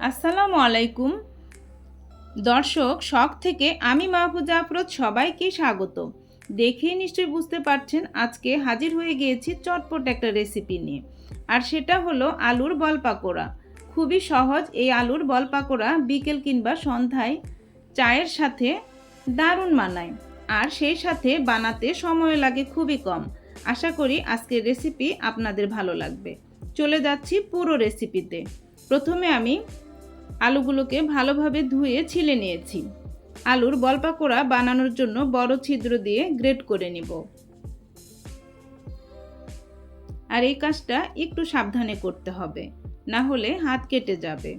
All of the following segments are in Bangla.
আসসালামু আলাইকুম দর্শক, শখ থেকে আমি মাহফুজা আফরোজ সবাইকে স্বাগত। দেখেই নিশ্চয়ই বুঝতে পারছেন আজকে হাজির হয়ে গিয়েছি চটপট একটা রেসিপি নিয়ে, আর সেটা হলো আলুর বল পাকোড়া। খুবই সহজ এই আলুর বল পাকোড়া বিকেল কিংবা সন্ধ্যায় চায়ের সাথে দারুণ মানায়, আর সেই সাথে বানাতে সময় লাগে খুবই কম। আশা করি আজকের রেসিপি আপনাদের ভালো লাগবে। চলে যাচ্ছি পুরো রেসিপিতে। প্রথমে আমি আলুগুলোকে ভালোভাবে ধুয়ে ছিলে নিয়েছি। আলুর বল পাকোড়া বানানোর জন্য বড় ছিদ্র দিয়ে গ্রেট করে নিব, আর এই কাজটা একটু সাবধানে করতে হবে, না হলে হাত কেটে যাবে।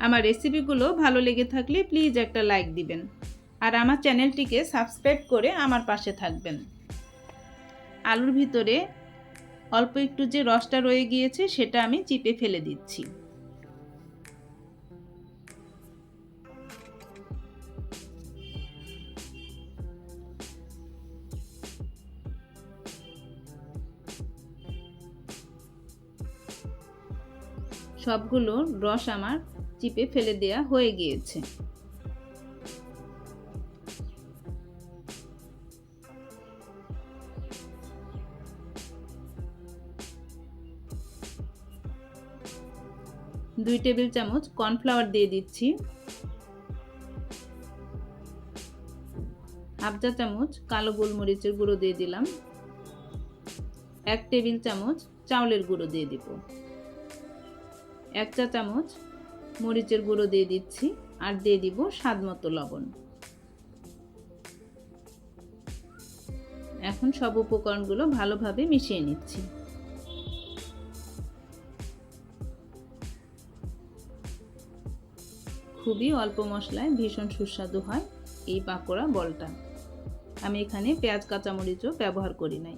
আমার রেসিপিগুলো ভালো লেগে থাকলে প্লিজ একটা লাইক দিবেন, আর আমার চ্যানেলটিকে সাবস্ক্রাইব করে আমার পাশে থাকবেন। আলুর ভিতরে অল্প একটু যে রসটা রয়ে গিয়েছে সেটা আমি চিপে ফেলে দিচ্ছি। সবগুলো রস আমার চিপে ফেলে দেয়া হয়ে গিয়েছে। দুই টেবিল চামচ কর্নফ্লাওয়ার দিয়ে দিচ্ছি, হাফ চা চামচ কালো গোলমরিচের গুঁড়ো দিয়ে দিলাম, 1 টেবিল চামচ চাউলের গুঁড়ো দিয়ে দিব, 1 চা চামচ মরিচের গুঁড়ো দিয়ে দিচ্ছি, আর দিয়ে দিব স্বাদ মতো লবণ। এখন সব উপকরণগুলো ভালোভাবে মিশিয়ে নিচ্ছি। খুবই অল্প মশলায় ভীষণ সুস্বাদু হয় এই পাকোড়া বলটা। আমি এখানে পেঁয়াজ কাঁচামরিচও ব্যবহার করি নাই।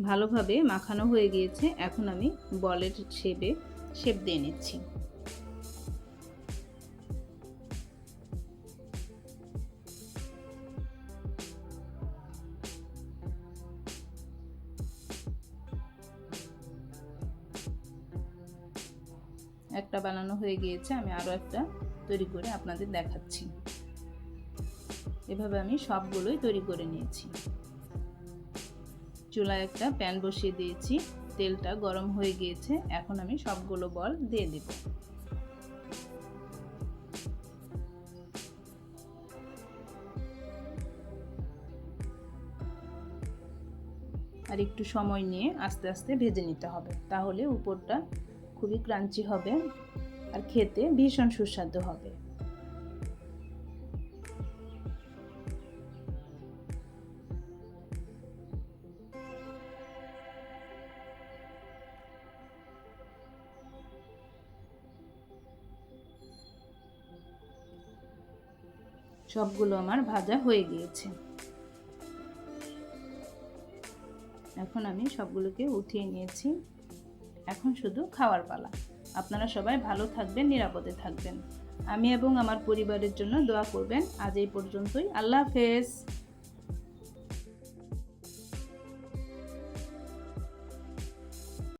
ভালোভাবে মাখানো হয়ে গিয়েছে, এখন আমি বলের শেপ দিয়ে নিচ্ছি। একটা বানানো হয়ে গিয়েছে, আমি আরও একটা তৈরি করে আপনাদের দেখাচ্ছি। এভাবে আমি সবগুলোই তৈরি করে নিয়েছি। চুলায় একটা প্যান বসিয়ে দিয়েছি, তেলটা গরম হয়ে গিয়েছে, এখন আমি সবগুলো বল দিয়ে দেব। আর একটু সময় নিয়ে আস্তে আস্তে ভেজে নিতে হবে, তাহলে উপরটা খুবই ক্রাঞ্চি হবে আর খেতে ভীষণ সুস্বাদু হবে। সবগুলো আমার ভাজা হয়ে গিয়েছে। এখন আমি সবগুলোকে উঠিয়ে নিয়েছি, এখন শুধু খাওয়ার পালা। আপনারা সবাই ভালো থাকবেন, নিরাপদে থাকবেন। আমি এবং আমার পরিবারের জন্য দোয়া করবেন। আজ এই পর্যন্তই। আল্লাহ হাফেজ।